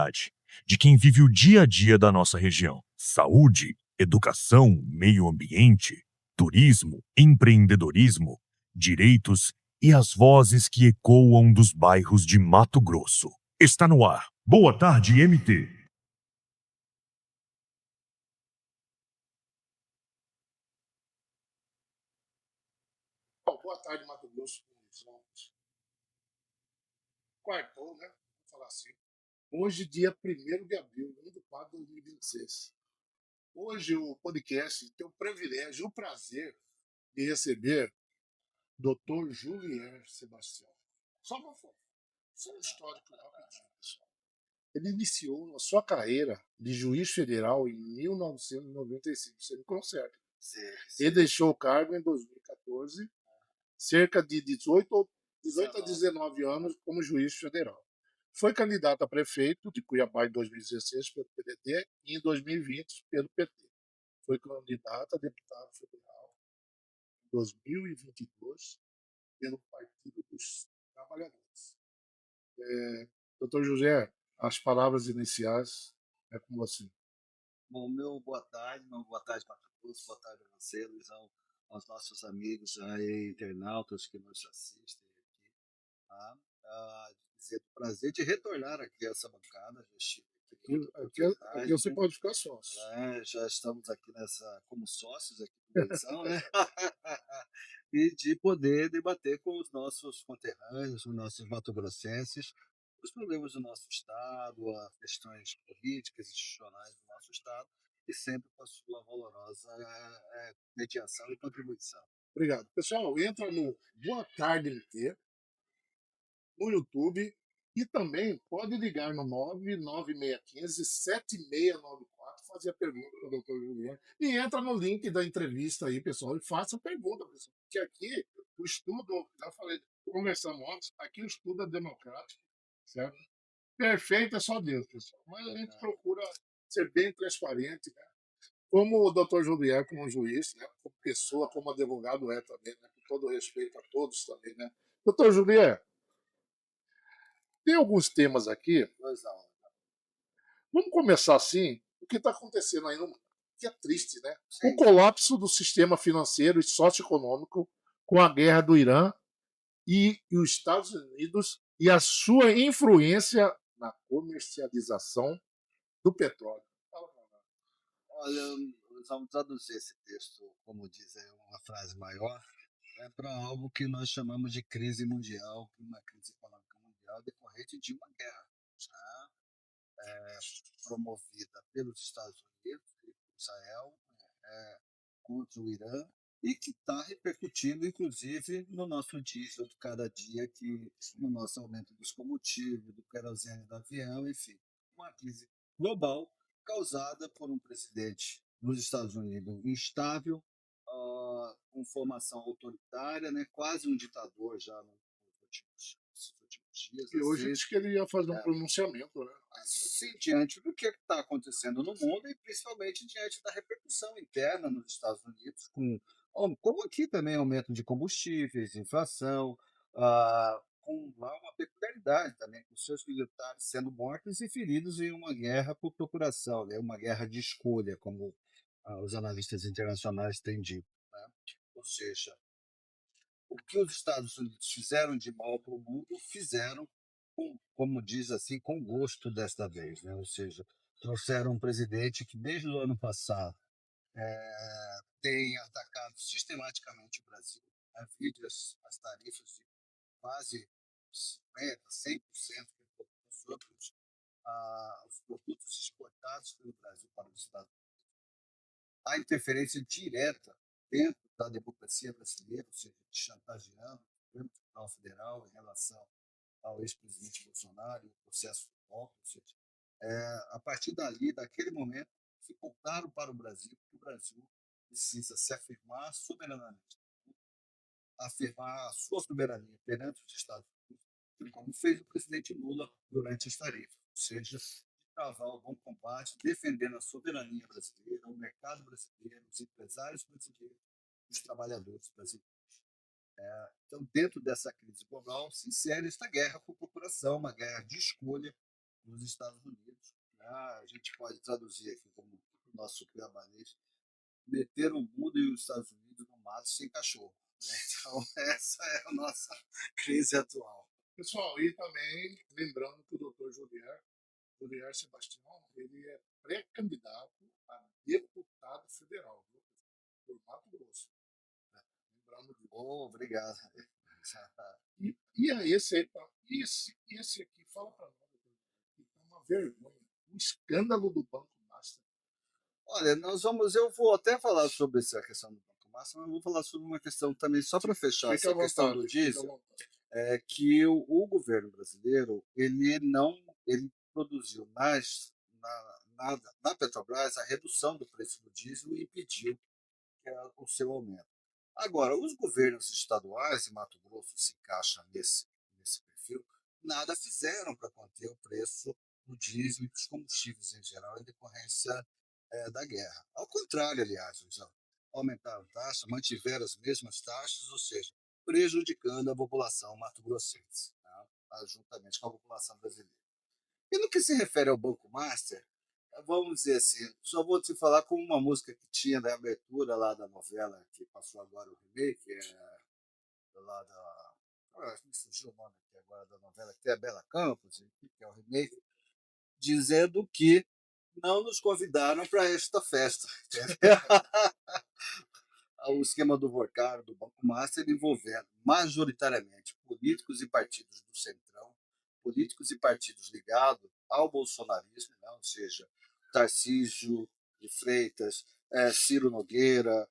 realidade de quem vive o dia a dia da nossa região. Saúde, educação, meio ambiente, turismo, empreendedorismo, direitos e as vozes que ecoam dos bairros de Mato Grosso. Está no ar. Boa tarde, MT. Bom, boa tarde, Mato Grosso. Quartou, né? Vamos falar assim. Hoje, dia 1º de abril, ano do 4 de 2026. Hoje, o podcast tem o privilégio, o prazer de receber Dr. Julier Sebastião. Só uma foto. Só um histórico rapidinho, pessoal. Ele iniciou a sua carreira de juiz federal em 1995. Você me conserta. Sim. Ele deixou o cargo em 2014, cerca de 18 a 19 anos como juiz federal. Foi candidato a prefeito de Cuiabá em 2016 pelo PDT e em 2020 pelo PT. Foi candidato a deputado federal em 2022 pelo Partido dos Trabalhadores. Doutor José, as palavras iniciais é com você. Bom, boa tarde, Mato Grosso, boa tarde a você, Luizão, aos nossos amigos aí, internautas que nos assistem aqui. Tá? Dizer o prazer de retornar aqui a essa bancada, já estive Aqui você pode ficar sócio. Já estamos aqui como sócios aqui do Luizão, né? E de poder debater com os nossos conterrâneos, os nossos mato-grossenses, os problemas do nosso Estado, as questões políticas e institucionais do nosso Estado, e sempre com a sua valorosa mediação e contribuição. Obrigado. Pessoal, entra no Boa Tarde MT, no YouTube, e também pode ligar no 99615-7694, fazer a pergunta para o doutor Juliano. E entra no link da entrevista aí, pessoal, e faça a pergunta, pessoal. Porque aqui o estudo, já falei, conversamos antes, aqui o estudo é democrático, certo? Perfeito é só Deus, pessoal. Mas a gente procura ser bem transparente, né? Como o doutor Juliano, como juiz, né? Como pessoa, como advogado é também, né? Com todo respeito a todos também, né? Doutor Juliano, tem alguns temas aqui. Vamos começar assim. O que está acontecendo aí no mundo? Que é triste, né? Sim. O colapso do sistema financeiro e socioeconômico com a guerra do Irã e os Estados Unidos e a sua influência na comercialização do petróleo. Olha, nós vamos traduzir esse texto, como diz uma frase maior, para algo que nós chamamos de crise mundial, uma crise econômica mundial decorrente de uma guerra, tá? Promovida pelos Estados Unidos e por Israel contra o Irã e que está repercutindo, inclusive, no nosso diesel de cada dia, no nosso aumento dos combustíveis, do querosene do avião, enfim, uma crise global causada por um presidente nos Estados Unidos instável, com formação autoritária, né, quase um ditador já nos últimos dias. E hoje diz que ele ia fazer um pronunciamento, né? Sim, diante do que está acontecendo no mundo e principalmente diante da repercussão interna nos Estados Unidos, como aqui também aumento de combustíveis, inflação, com lá uma peculiaridade também, com seus militares sendo mortos e feridos em uma guerra por procuração, né? Uma guerra de escolha, como os analistas internacionais têm dito. Né? Ou seja, o que os Estados Unidos fizeram de mal para o mundo, fizeram, como diz assim, com gosto desta vez. Né? Ou seja, trouxeram um presidente que, desde o ano passado, tem atacado sistematicamente o Brasil. Vide as tarifas de quase 50%, 100% dos outros, os produtos exportados pelo Brasil para os Estados Unidos. A interferência direta dentro da democracia brasileira, ou seja, chantageando o Supremo Tribunal Federal em relação ao ex-presidente Bolsonaro e o processo de volta, ou seja, a partir dali, daquele momento, ficou claro para o Brasil que o Brasil precisa se afirmar soberanamente, afirmar a sua soberania perante os Estados Unidos, como fez o presidente Lula durante as tarifas, ou seja, travar o bom combate, defendendo a soberania brasileira, o mercado brasileiro, os empresários brasileiros, os trabalhadores brasileiros. Então, dentro dessa crise global, se insere esta guerra por procuração, uma guerra de escolha nos Estados Unidos. Né? A gente pode traduzir aqui como o nosso cuiabanês, meter o mundo e os Estados Unidos no mato sem cachorro. Né? Então, essa é a nossa crise atual. Pessoal, e também lembrando que o doutor Julier Sebastião, ele é pré-candidato a deputado federal, viu? Por Mato Grosso. Né? Lembrando disso. Oh, obrigado. E aí, esse aqui, fala para nós, doutor, que tá uma vergonha, um escândalo do Banco Master. Olha, eu vou até falar sobre essa questão do Banco Master, mas eu vou falar sobre uma questão também, só para fechar Fica à essa questão do vontade, fica à diesel, vontade. é que o governo brasileiro, ele produziu na Petrobras a redução do preço do diesel e impediu o seu aumento. Agora, os governos estaduais, e Mato Grosso se encaixa nesse perfil, nada fizeram para conter o preço do diesel e dos combustíveis em geral em decorrência da guerra. Ao contrário, aliás, eles aumentaram taxas, mantiveram as mesmas taxas, ou seja, prejudicando a população mato-grossense, tá? Juntamente com a população brasileira. E no que se refere ao Banco Master, vamos dizer assim, só vou te falar com uma música que tinha da abertura lá da novela, que passou agora o remake, lá da. Me surgiu o nome aqui agora da novela, que tem a Bela Campos, que é o remake, dizendo que não nos convidaram para esta festa. Entendeu? O esquema do Vorcar, do Banco Master, envolvendo majoritariamente políticos e partidos do Centrão, políticos e partidos ligados ao bolsonarismo, né? Ou seja, Tarcísio de Freitas, Ciro Nogueira,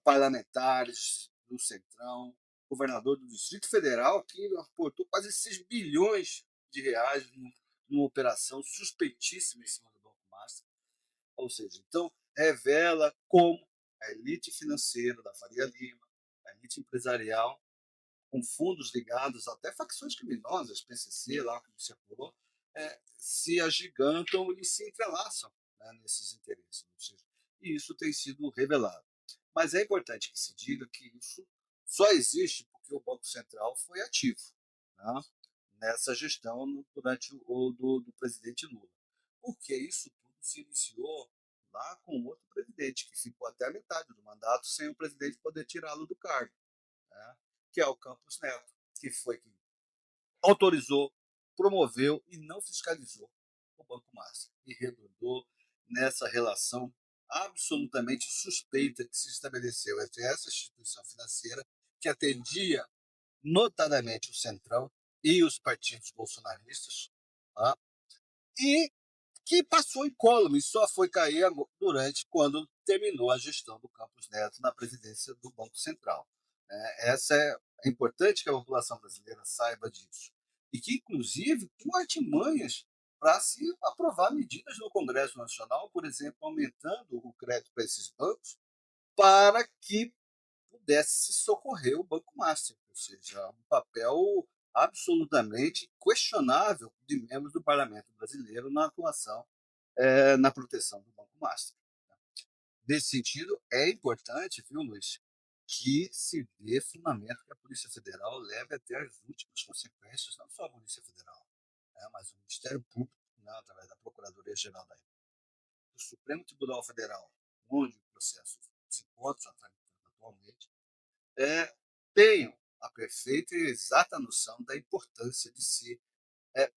parlamentares do Centrão, governador do Distrito Federal, que aportou quase 6 bilhões de reais numa operação suspeitíssima em cima do Banco Master. Ou seja, então revela como a elite financeira da Faria Lima, a elite empresarial, com fundos ligados até facções criminosas, PCC, lá como você falou, se agigantam e se entrelaçam, né, nesses interesses. Ou seja, e isso tem sido revelado. Mas é importante que se diga que isso só existe porque o Banco Central foi ativo, né, nessa gestão durante do presidente Lula. Porque isso tudo se iniciou lá com outro presidente, que ficou até a metade do mandato sem o presidente poder tirá-lo do cargo, né, que é o Campos Neto, que foi quem autorizou, promoveu e não fiscalizou o Banco Master e redundou nessa relação absolutamente suspeita que se estabeleceu entre essa instituição financeira que atendia notadamente o Centrão e os partidos bolsonaristas, tá? E que passou incólume e só foi cair durante quando terminou a gestão do Campos Neto na presidência do Banco Central. É importante que a população brasileira saiba disso. E que, inclusive, com artimanhas para se aprovar medidas no Congresso Nacional, por exemplo, aumentando o crédito para esses bancos, para que pudesse socorrer o Banco Master, ou seja, um papel absolutamente questionável de membros do Parlamento brasileiro na atuação, na proteção do Banco Master. Nesse sentido, é importante, viu, Luiz, que se dê fundamento que a Polícia Federal leve até as últimas consequências, não só a Polícia Federal, mas o Ministério Público, né, através da Procuradoria-Geral da República, do Supremo Tribunal Federal, onde o processo se encontra tramitando atualmente, tenham a perfeita e exata noção da importância de se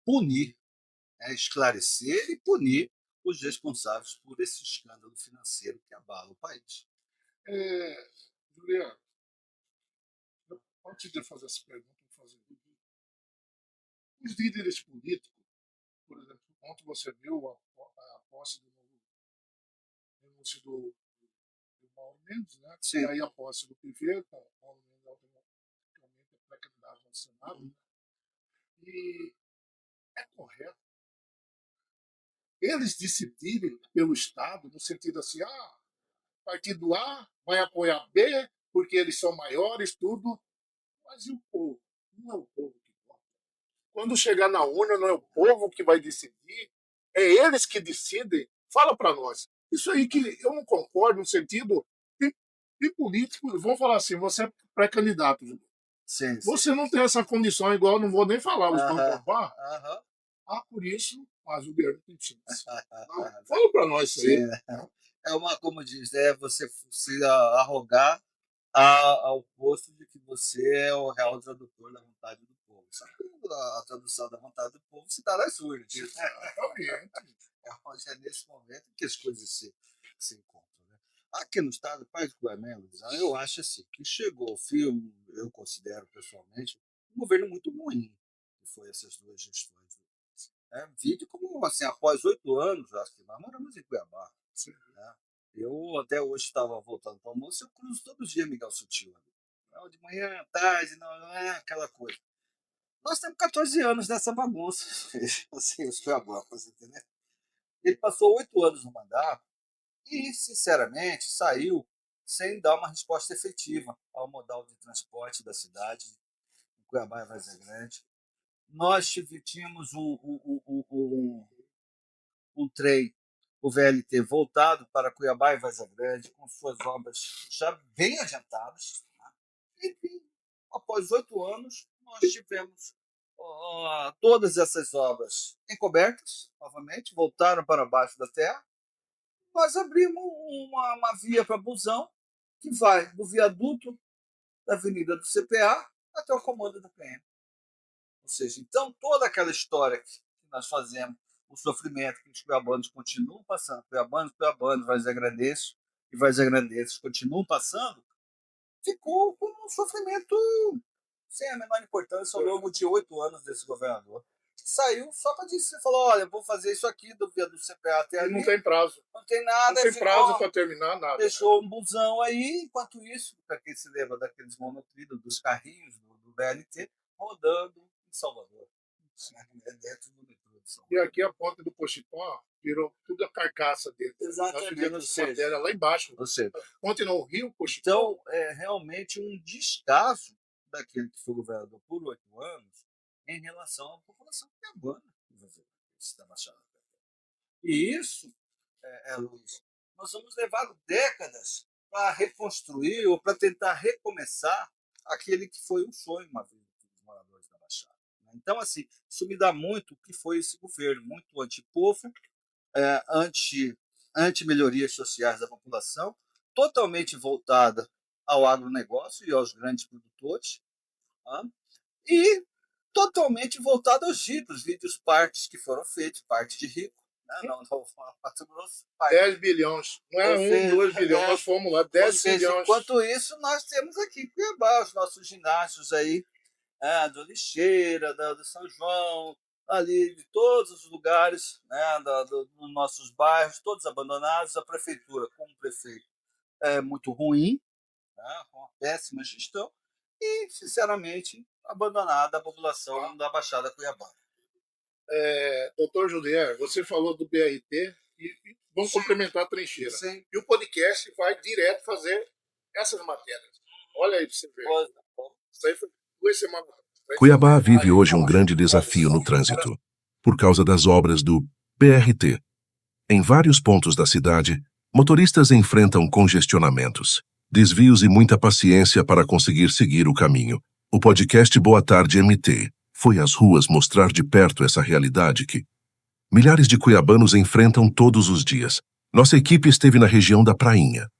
punir, esclarecer e punir os responsáveis por esse escândalo financeiro que abala o país. Juliano, antes de fazer essa pergunta, vou fazer. Os líderes políticos, por exemplo, ontem você viu a posse do novo renúncio do Paulo Mendes, né? Sim. E aí a posse do Piveta, o Paulo Mendes automaticamente é pré-candidato ao Senado. Né? E é correto eles decidirem pelo Estado, no sentido assim, partido A vai apoiar B, porque eles são maiores, tudo. Mas e o povo? Não é o povo que vota. Quando chegar na urna, não é o povo que vai decidir, é eles que decidem. Fala para nós. Isso aí que eu não concordo no sentido de políticos. Vão falar assim, você é pré-candidato. Sim, sim. Você não tem essa condição igual, não vou nem falar os bancos. Por isso, mas o governo tem chance. Fala para nós isso aí. Sim, é uma, como diz, você se arrogar ao posto de que você é o real tradutor da vontade do povo. Sabe? A tradução da vontade do povo se dá nas urnas. É nesse momento que as coisas se encontram. Né? Aqui no Estado, particularmente, eu acho assim, que chegou ao fim, eu considero pessoalmente, um governo muito ruim, que foi essas duas gestões. Vídeo como, assim, após 8 anos, acho que nós moramos em Cuiabá. Né? Eu até hoje estava voltando para o almoço, eu cruzo todo dia Miguel Sutil. Não, de manhã, tarde, não é aquela coisa. Nós temos 14 anos nessa bagunça, assim, os cuiabacos, entendeu? Ele passou 8 anos no mandato e, sinceramente, saiu sem dar uma resposta efetiva ao modal de transporte da cidade, em Cuiabá e Várzea Grande. Nós tínhamos um trem, o VLT, voltado para Cuiabá e Várzea Grande, com suas obras já bem adiantadas. E, após 8 anos, nós tivemos todas essas obras encobertas, novamente, voltaram para baixo da terra. Nós abrimos uma via para busão que vai do viaduto da Avenida do CPA até o comando da PM. Ou seja, então toda aquela história que nós fazemos, o sofrimento que os cuiabanos continuam passando, cuiabanos, Várzea Grandenses e Várzea Grandenses continuam passando, ficou com um sofrimento sem a menor importância ao longo de 8 anos desse governador. Saiu só para dizer, você falou, olha, vou fazer isso aqui do viaduto CPA até ali. Não tem prazo. Não tem nada. Não tem prazo para terminar nada. Deixou um busão aí, enquanto isso, para quem se lembra daqueles monotrilhos, dos carrinhos do VLT, rodando em Salvador. Dentro do metrô de Salvador. E aqui a ponta do Pochipó virou tudo a carcaça dele. Exatamente. Nós matéria lá embaixo. Ponte no Rio, Pochipó. Então, é realmente um descaso daquele que foi governador por 8 anos em relação à população cuiabana da Baixada. E isso, Luiz, nós vamos levar décadas para reconstruir ou para tentar recomeçar aquele que foi um sonho uma vez dos moradores da Baixada. Então, assim, isso me dá muito o que foi esse governo, muito antipovo, anti-melhorias sociais da população, totalmente voltada ao agronegócio e aos grandes produtores, e totalmente voltada aos vídeos partes que foram feitos, parte de rico, não, Mato Grosso. 10 bilhões. Não é 2 bilhões, nós fomos lá, 10 bilhões. Enquanto isso, nós temos aqui em Cuiabá os nossos ginásios aí, do Lixeira, do São João, ali de todos os lugares, dos nossos bairros, todos abandonados. A prefeitura, como prefeito, é muito ruim, com uma péssima gestão, e, sinceramente, abandonada a população da Baixada Cuiabana. Doutor Julier, você falou do BRT e vamos complementar a trincheira. Sim. E o podcast vai direto fazer essas matérias. Olha aí para você ver. Isso aí foi 2 semanas atrás. Cuiabá vive hoje um grande desafio no trânsito, por causa das obras do BRT. Em vários pontos da cidade, motoristas enfrentam congestionamentos, desvios e muita paciência para conseguir seguir o caminho. O podcast Boa Tarde MT foi às ruas mostrar de perto essa realidade que milhares de cuiabanos enfrentam todos os dias. Nossa equipe esteve na região da Prainha,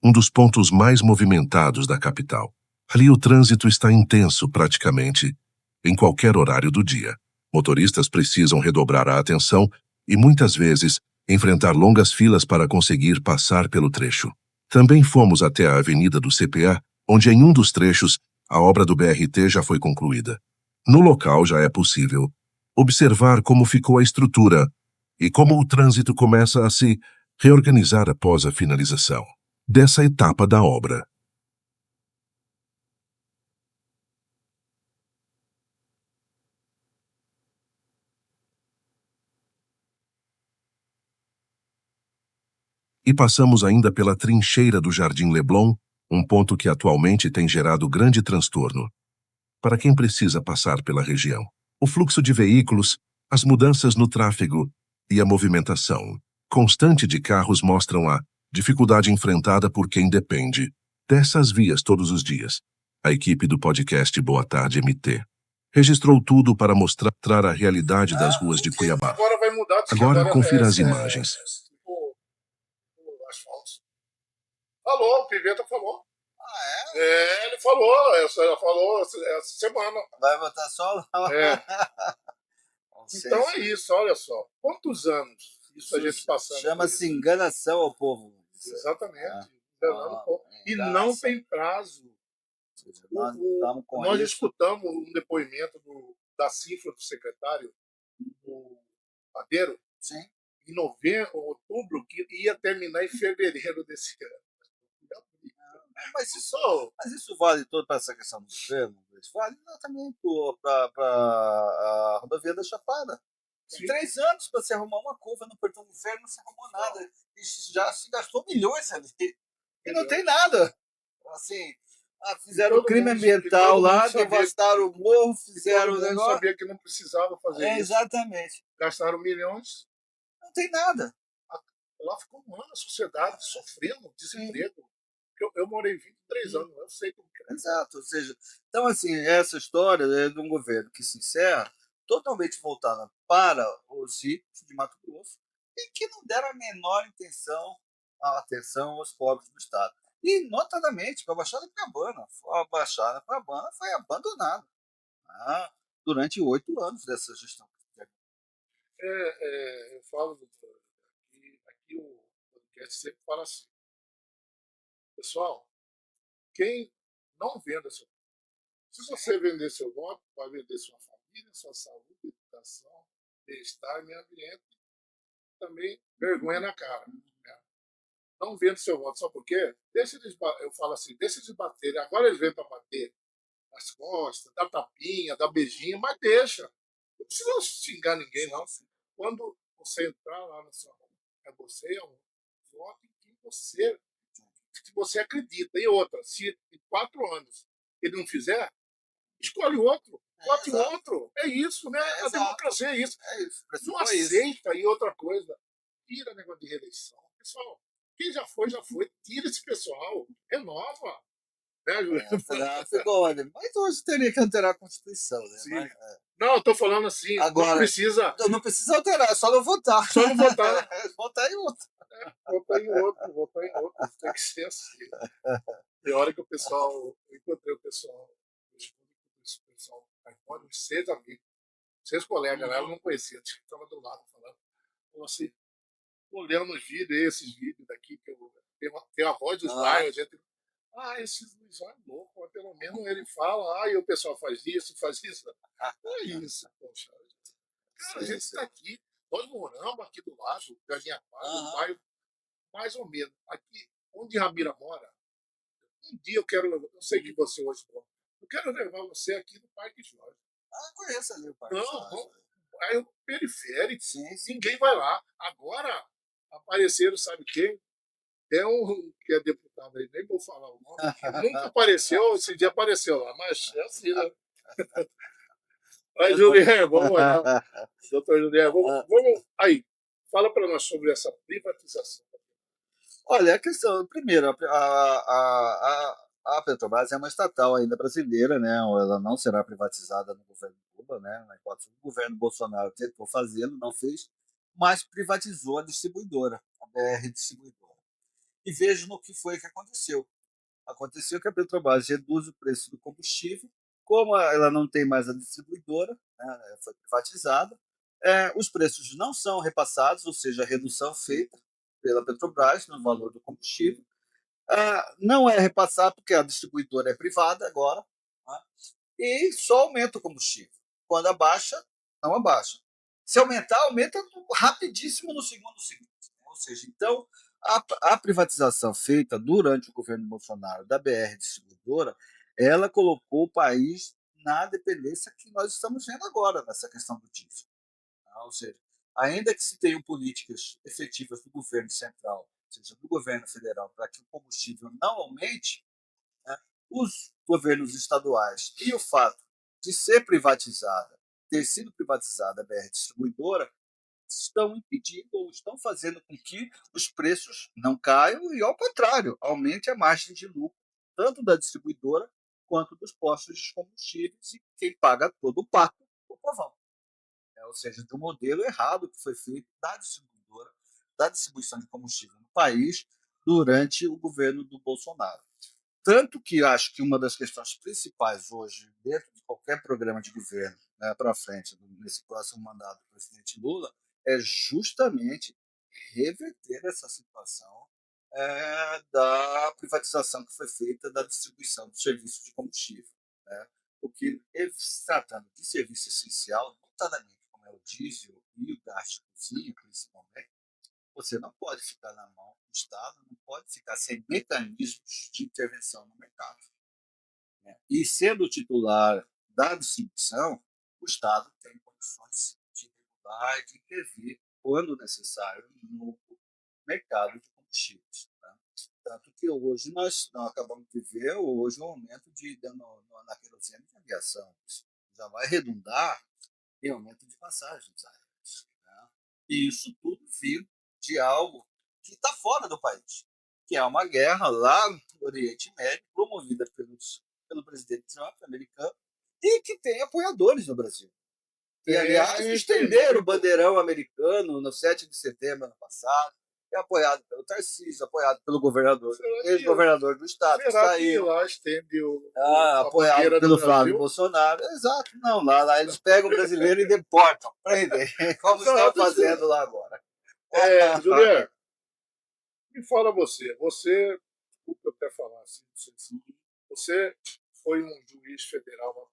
um dos pontos mais movimentados da capital. Ali o trânsito está intenso praticamente em qualquer horário do dia. Motoristas precisam redobrar a atenção e, muitas vezes, enfrentar longas filas para conseguir passar pelo trecho. Também fomos até a Avenida do CPA, onde em um dos trechos a obra do BRT já foi concluída. No local já é possível observar como ficou a estrutura e como o trânsito começa a se reorganizar após a finalização dessa etapa da obra. E passamos ainda pela trincheira do Jardim Leblon, um ponto que atualmente tem gerado grande transtorno para quem precisa passar pela região. O fluxo de veículos, as mudanças no tráfego e a movimentação constante de carros mostram a dificuldade enfrentada por quem depende dessas vias todos os dias. A equipe do podcast Boa Tarde MT Registrou tudo para mostrar a realidade das ruas de Cuiabá. Agora vai mudar. Agora confira as imagens. Tipo, o asfalto. Falou, o Piveta falou. Ah, Ele falou, ela falou essa semana. Vai botar só lá? É. Não sei Então se- é isso, olha só. Quantos anos isso a gente passando? por Chama-se isso? enganação ao povo. Exatamente. É. Enganando o povo. E não Enganação. tem prazo. Ou seja, Nós O- estamos com Nós isso. escutamos um depoimento da cifra do secretário, do Padeiro, Sim. em novembro, outubro, que ia terminar em fevereiro desse ano. Mas isso, Só, mas isso vale todo para essa questão do governo? Isso vale também para a rodovia da Chapada. sim, 3 anos para se arrumar uma curva no Portão do Inferno, não se arrumou nada. E já se gastou milhões ali. E não tem nada. Assim, fizeram todo crime mundo- ambiental todo lá, mundo sabia- devastaram o morro, fizeram o todo mundo negócio. sabia que não precisava fazer isso. Exatamente. Gastaram milhões. Não tem nada. Lá ficou um ano a sociedade sofrendo desemprego. Eu morei 23 anos, eu sei como que é. Exato. Ou seja, então, assim, essa história é de um governo que se encerra totalmente voltada para os ricos de Mato Grosso e que não deram a atenção aos pobres do Estado. E, notadamente, para a Baixada de Cabana. A Baixada de Cabana foi abandonada durante 8 anos dessa gestão. Eu falo, doutor, aqui o podcast sempre fala assim. Pessoal, quem não venda seu voto, se você vender seu voto, vai vender sua família, sua saúde, educação, bem-estar, meio ambiente, também vergonha na cara. Né? Não venda seu voto, sabe por quê? Eu falo assim, deixa eles baterem. Agora eles vêm para bater nas costas, dar tapinha, dar beijinho, mas deixa. Não precisa xingar ninguém, não. Quando você entrar lá na sua rua, você é um voto que você acredita. E outra, se em 4 anos ele não fizer, escolhe outro. Vote em exato. outro. É isso, né? A Exato. democracia é isso. É isso. Não Pressupõe isso. aceita. E outra coisa, tira negócio de reeleição. Pessoal, quem já foi, já foi. Tira esse pessoal. Renova. Né, Juliano? Ficou, olha, mas hoje teria que alterar a Constituição, né? Sim. Mas, Não, eu tô falando assim. Agora- não precisa. não precisa alterar, é só não votar. Só não votar. Votar em outro. Votar em outro. Tem que ser assim. Tem hora que o pessoal. Eu encontrei o pessoal. Uns 6 amigos, 6 colegas lá, eu não conhecia, estava do lado falando. Falou assim, olhando os vídeos, esses vídeos daqui, que eu tenho a voz dos bairros, a gente. Esse Luizão é louco, mas pelo menos ele fala, e o pessoal faz isso. É isso, poxa. Cara, a gente está aqui, nós moramos aqui do lado, Galinha Quadra, um bairro mais ou menos. Aqui, onde Ramira mora, um dia eu sei que você hoje mora, eu quero levar você aqui no Parque Jorge. Conheço ali o Parque Não, Jorge. não. Aí o periférico, Sim. ninguém vai lá. Agora apareceram, sabe quem? Tem um que é deputado aí, nem vou falar o nome, que nunca apareceu, esse dia apareceu lá, mas é assim, né? Aí, Juliano, vamos lá. Doutor Juliano, vamos. Aí, fala para nós sobre essa privatização. Olha, a questão, primeiro, a Petrobras é uma estatal ainda brasileira, né? Ela não será privatizada no governo Lula, né? Na hipótese do governo Bolsonaro tentou fazê-lo, não fez, mas privatizou a distribuidora, a BR Distribuidora. E veja no que foi que aconteceu. Aconteceu que a Petrobras reduz o preço do combustível, como ela não tem mais a distribuidora, né, foi privatizada, os preços não são repassados, ou seja, a redução feita pela Petrobras no valor do combustível não é repassado porque a distribuidora é privada agora, né, e só aumenta o combustível. Quando abaixa, não abaixa. Se aumentar, aumenta rapidíssimo no segundo. Ou seja, então, a privatização feita durante o governo Bolsonaro da BR Distribuidora, ela colocou o país na dependência que nós estamos vendo agora nessa questão do diesel. Ou seja, ainda que se tenham políticas efetivas do governo central, ou seja, do governo federal, para que o combustível não aumente, né, os governos estaduais e o fato de ser privatizada, ter sido privatizada a BR Distribuidora, estão impedindo ou estão fazendo com que os preços não caiam e, ao contrário, aumente a margem de lucro, tanto da distribuidora quanto dos postos de combustíveis, e quem paga todo o pato é o povão. Ou seja, do modelo errado que foi feito da distribuidora, da distribuição de combustível no país durante o governo do Bolsonaro. Tanto que acho que uma das questões principais hoje, dentro de qualquer programa de governo, né, para frente, nesse próximo mandato do presidente Lula, é justamente reverter essa situação da privatização que foi feita da distribuição do serviço de combustível. Né? Porque, se tratando de serviço essencial, notadamente como é o diesel e o gás de cozinha, principalmente, você não pode ficar na mão do Estado, não pode ficar sem mecanismos de intervenção no mercado. Né? E sendo o titular da distribuição, o Estado tem condições de regular e de intervir, quando necessário, no mercado de combustíveis. Tá? Tanto que hoje nós acabamos de ver hoje um aumento na querosene de aviação. Isso já vai redundar em aumento de passagens aéreas. Né? E isso tudo vindo de algo que está fora do país, que é uma guerra lá no Oriente Médio, promovida pelo presidente Trump, americano, e que tem apoiadores no Brasil. E, aliás, estenderam o bandeirão americano no 7 de setembro ano passado, é apoiado pelo Tarcísio, apoiado pelo governador, ex-governador do estado, que Será que saiu, lá estende apoiado bandeira do pelo Flávio Brasil? Bolsonaro. Exato, não, lá eles pegam o brasileiro e deportam, prendem, como estão Exato, fazendo lá agora. Juliano, me fala você. Você, desculpa eu até falar assim, não sei se- você foi um juiz federal atuante,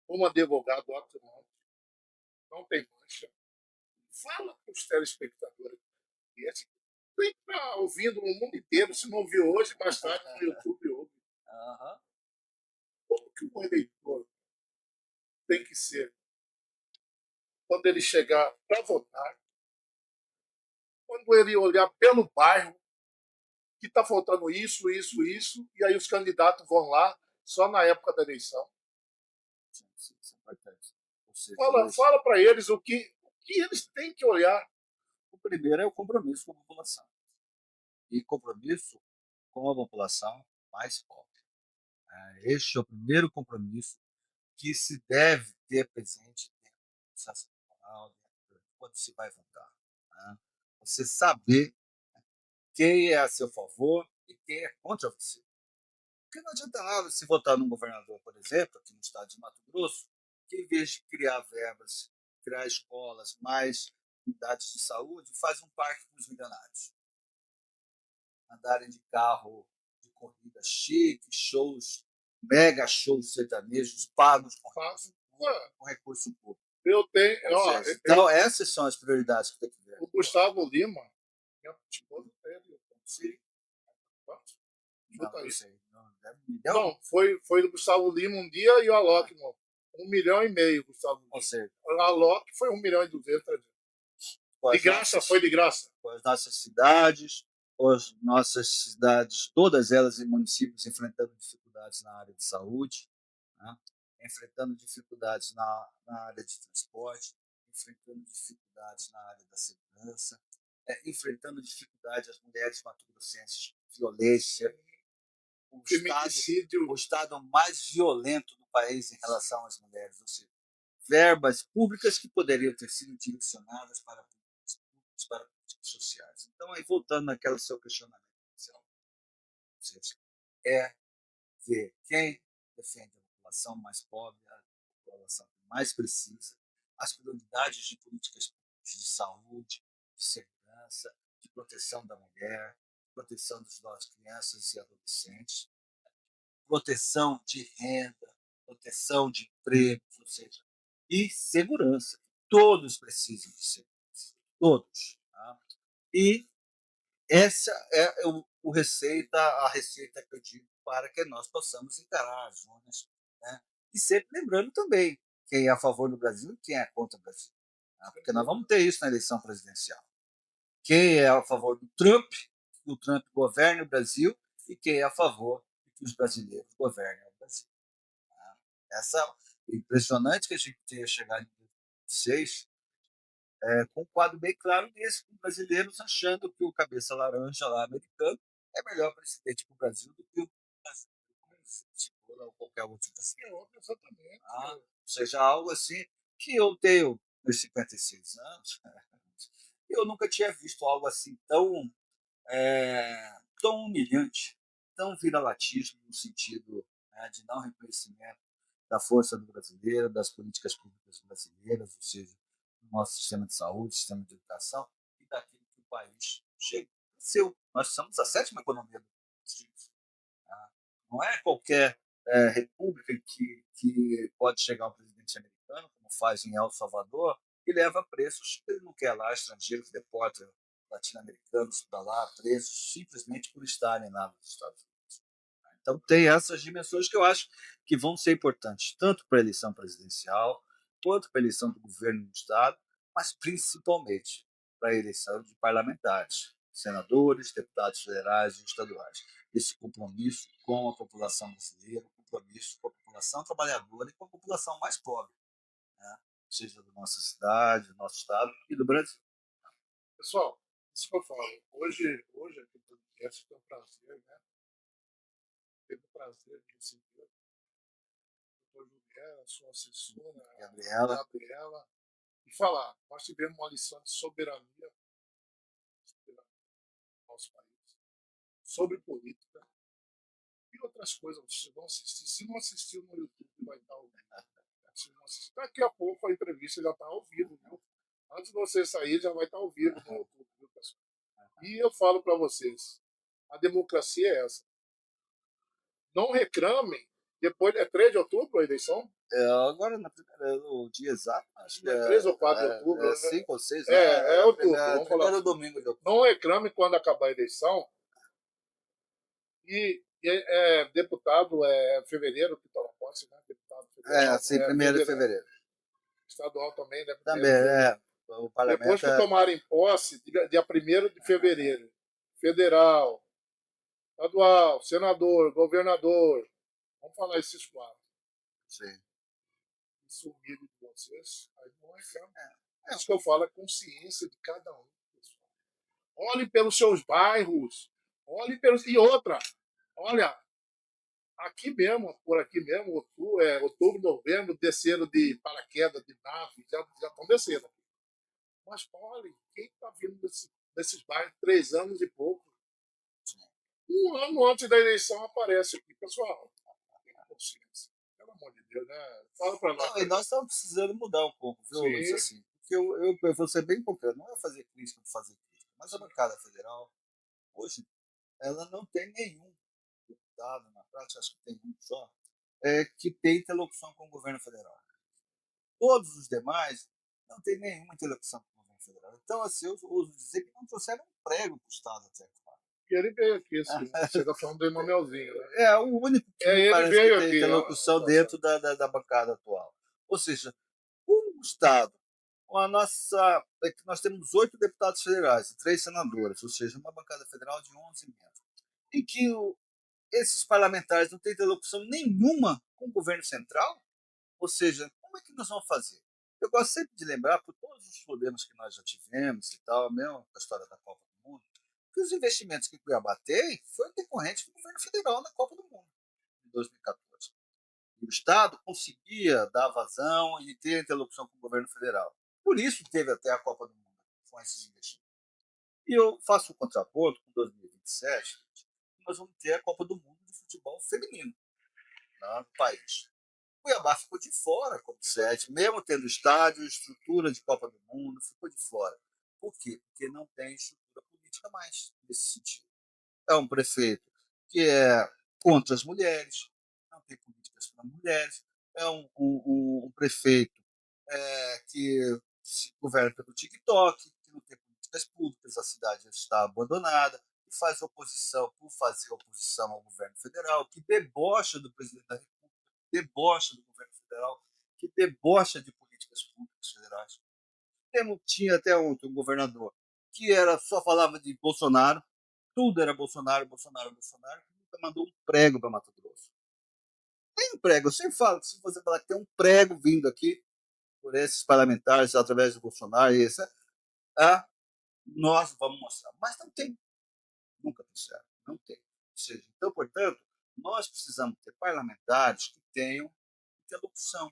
um advogado atuante, não tem mancha. Fala para os telespectadores. Esse tem que estar ouvindo no mundo inteiro, se não viu hoje, mais tarde no YouTube ouve. Aham. Como que o eleitor tem que ser quando ele chegar para votar, quando ele olhar pelo bairro, que está faltando isso, isso, isso, e aí os candidatos vão lá só na época da eleição. Sim, isso é importante. Ou seja, Fala para eles o que eles têm que olhar. o primeiro é o compromisso com a população. E compromisso com a população mais pobre. Este é o primeiro compromisso que se deve ter presente dentro do processo eleitoral, quando se vai votar. Né? Você saber quem é a seu favor e quem é contra você. Porque não adianta nada se votar num governador, por exemplo, aqui no estado de Mato Grosso, que em vez de criar verbas, criar escolas, mais unidades de saúde, faz um parque para os milionários. Andarem de carro de corrida chique, shows, mega shows sertanejos pagos com recurso público. Eu tenho. Então, essas são as prioridades que tem que ver. O Gustavo Lima, minha esposa teve. Sim. Quanto? Não sei. Não, foi do Gustavo Lima um dia e o Alok, não. 1,5 milhão, Gustavo Lima. Ou seja, O Alok foi 1,2 milhões. De graça, foi de graça. Com as nossas cidades, todas elas em municípios enfrentando dificuldades na área de saúde, né? Enfrentando dificuldades na área de transporte, enfrentando dificuldades na área da segurança, enfrentando dificuldades as mulheres mato-grossenses, violência, o estado mais violento do país em relação às mulheres, ou seja, verbas públicas que poderiam ter sido direcionadas para políticas públicas, para políticas sociais. Então, aí voltando naquele seu questionamento inicial, é ver quem defende a população mais pobre, a população que mais precisa, as prioridades de políticas públicas de saúde, de segurança, de proteção da mulher, proteção das nossas crianças e adolescentes, proteção de renda, proteção de empregos, ou seja, e segurança. Todos precisam de segurança. Todos. Tá? E essa é a receita que eu digo para que nós possamos encarar as zonas. Né? E sempre lembrando também quem é a favor do Brasil e quem é contra o Brasil. Tá? Porque nós vamos ter isso na eleição presidencial. Quem é a favor do Trump, que o Trump governe o Brasil, e quem é a favor de que os brasileiros governem o Brasil. Tá? Essa é impressionante que a gente tenha chegado em 2026 com um quadro bem claro desse, com brasileiros achando que o cabeça laranja lá americano é melhor presidente para o Brasil do que o Brasil. segura ou qualquer outra assim. Exatamente. Ou seja, algo assim que eu tenho meus 56 anos, eu nunca tinha visto algo assim tão humilhante, tão viralatismo no sentido, né, de não reconhecimento da força do brasileiro, das políticas públicas brasileiras, ou seja, do nosso sistema de saúde, sistema de educação e daquilo que o país cresceu. Nós somos a sétima economia do mundo. Tá? Não é qualquer república que pode chegar um presidente americano, como faz em El Salvador, e leva presos que ele não quer lá, estrangeiros que deportam latino-americanos para lá, presos simplesmente por estarem lá nos Estados Unidos. Então, tem essas dimensões que eu acho que vão ser importantes, tanto para a eleição presidencial, quanto para a eleição do governo do Estado, mas principalmente para a eleição de parlamentares, senadores, deputados federais e estaduais. Esse compromisso com a população brasileira, compromisso com a população trabalhadora e com a população mais pobre, né? Seja da nossa cidade, do nosso estado e do Brasil. Pessoal, isso que eu falo. Hoje aqui no podcast tem o prazer, né? Teve o prazer de receber a doutora Juliana, sua assessora, Gabriela, Gabriela, e falar. Nós tivemos uma lição de soberania do nosso país, sobre política e outras coisas. Vocês vão assistir. Se não assistiu no YouTube, vai estar ouvindo. Se não assistir, daqui a pouco a entrevista já está ao vivo, viu? Antes de você sair, já vai estar ao vivo no YouTube, viu, pessoal? E eu falo para vocês, a democracia é essa. Não reclamem. Depois é 3 de outubro a eleição? agora no dia exato, acho que Não é 3 ou 4 de outubro? é 5 ou 6, É outubro. Vamos falar primeiro assim. domingo de outubro. Não reclame quando acabar a eleição. E deputado é fevereiro que toma posse, né? Deputado federal. Sim, 1º de fevereiro. Estadual também, né? Também, o parlamento Depois que tomarem posse, dia 1º de fevereiro, federal, estadual, senador, governador, vamos falar esses 4. Sim. Sumir de vocês, aí não reclama. É isso que eu falo, a consciência de cada um. Pessoal. Olhe pelos seus bairros, olhe pelos. E outra, olha, aqui mesmo, por aqui mesmo, outubro, novembro, desceram de paraquedas, de nave, já estão descendo aqui. Mas olha, quem está vindo desses bairros 3 anos e pouco? Um ano antes da eleição aparece aqui, pessoal. Tenha consciência. Pelo amor de Deus, né? Fala para nós. Não, e nós estamos precisando mudar um pouco, viu, Sim. Luiz? Assim, porque eu vou ser bem concreto, não é fazer crítica por fazer crítica, mas a bancada federal, hoje, ela não tem nenhum deputado, na prática, acho que tem um só, que tem interlocução com o governo federal. Todos os demais não tem nenhuma interlocução com o governo federal. Então, assim, eu uso dizer que não trouxeram um prego para o Estado até agora. E ele veio aqui, assim, você está falando do Emanuelzinho, né? É o único que me ele parece veio que tem aqui, interlocução dentro da bancada atual. Ou seja, o Estado, com a nossa. Nós temos 8 deputados federais e 3 senadores, ou seja, uma bancada federal de 11 membros, em que esses parlamentares não têm interlocução nenhuma com o governo central, ou seja, como é que nós vamos fazer? Eu gosto sempre de lembrar, por todos os problemas que nós já tivemos e tal, mesmo a história da Copa do Mundo, que os investimentos que Cuiabá tem foram decorrentes do governo federal na Copa do Mundo, em 2014. E o Estado conseguia dar vazão e ter interlocução com o governo federal. Por isso teve até a Copa do Mundo com esses investimentos. E eu faço o contraponto com 2027, nós vamos ter a Copa do Mundo de futebol feminino no país. Cuiabá ficou de fora como sede, mesmo tendo estádio, estrutura de Copa do Mundo, ficou de fora. Por quê? Porque não tem estrutura política mais nesse sentido. É um prefeito que é contra as mulheres, não tem políticas para mulheres, é um prefeito que se governa pelo TikTok, que não tem políticas públicas, a cidade está abandonada, que faz oposição por fazer oposição ao governo federal, que debocha do presidente da República, debocha do governo federal, que debocha de políticas públicas federais. Tinha até um governador que só falava de Bolsonaro, tudo era Bolsonaro, Bolsonaro, Bolsonaro, que nunca mandou um prego para Mato Grosso. Tem um prego, eu sempre falo, se você falar que tem um prego vindo aqui por esses parlamentares através do Bolsonaro, nós vamos mostrar. Mas não tem, nunca trouxeram, não tem. Ou seja, então, portanto, nós precisamos ter parlamentares que tenham interlocução,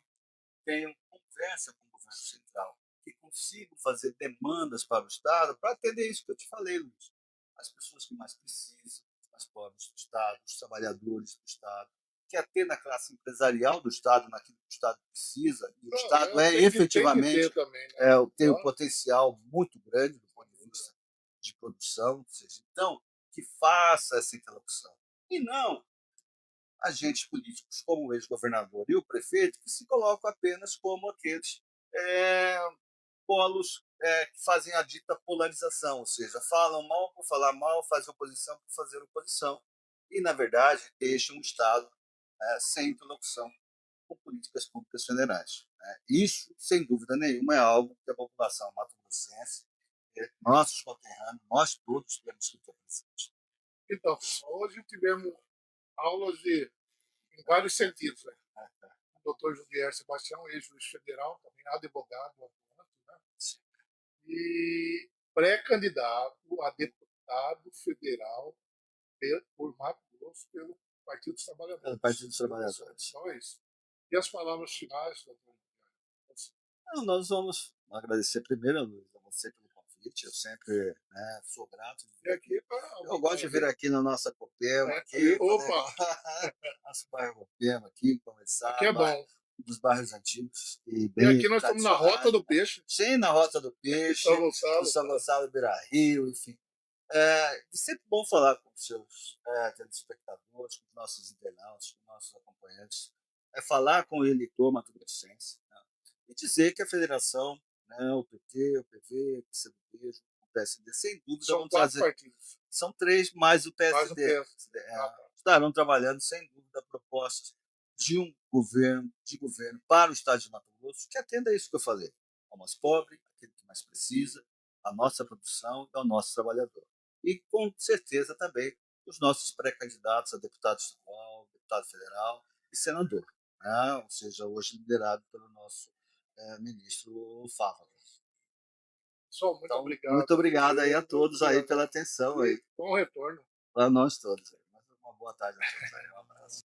tenham conversa com o governo central, que consigam fazer demandas para o Estado para atender isso que eu te falei, Luiz. As pessoas que mais precisam, as pobres do Estado, os trabalhadores do Estado, que atenda a classe empresarial do Estado naquilo que o Estado precisa, e o Estado Tem que ter efetivamente também, né? tem um Ó, potencial muito grande do ponto de vista de produção, ou seja, então, que faça essa interlocução. E não agentes políticos como o ex-governador e o prefeito que se colocam apenas como aqueles eh, polos que fazem a dita polarização, ou seja, falam mal por falar mal, fazem oposição por fazer oposição, e, na verdade, deixam o Estado sem interlocução com políticas públicas federais. Né? Isso, sem dúvida nenhuma, é algo que a população mato-grossense, nossos conterrâneos, nós todos temos que ter presente. então, hoje tivemos aulas em vários sentidos, né? O doutor Judier Sebastião, ex-juiz federal, também advogado, atuante, né? E pré-candidato a deputado federal por Mato Grosso pelo Partido dos Pelo Trabalhadores. Partido dos Trabalhadores. Só isso. E as palavras finais, doutor? Então, nós vamos agradecer primeiro, Luiz, a você pelo convite. Eu sempre sou grato de E vir aqui aqui. para Eu gosto de vir aqui na nossa Copema, aqui, Opa, nosso bairro Copema, aqui, conversar, aqui é bom. dos bairros antigos e E bem aqui nós estamos na tradicionais. Rota do Peixe, Sim, na Rota do Peixe, São do Gonçalo. São Gonçalo Beira Rio, enfim. É sempre bom falar com os seus telespectadores, com os nossos internautas, com os nossos acompanhantes. É falar com o eleitor mato-grossense, né? E dizer que a federação, né, o PT, o PV, o PCdoB, o PSD, sem dúvida São vão 4 trazer. partidos. São 3 mais o Mais o PSD. PSD. Ah, tá. Estarão trabalhando, sem dúvida, propostas de um governo, para o Estado de Mato Grosso, que atenda a isso que eu falei, ao mais pobre, aquele que mais precisa, a nossa produção e ao nosso trabalhador. E, com certeza, também os nossos pré-candidatos a deputado estadual, deputado federal e senador, né? Ou seja, hoje liderado pelo nosso ministro Fávaro. Pessoal, muito Então, obrigado. muito obrigado aí a Muito todos aí obrigado. pela atenção aí, Bom retorno. para nós todos. Uma boa tarde a todos aí, um abraço.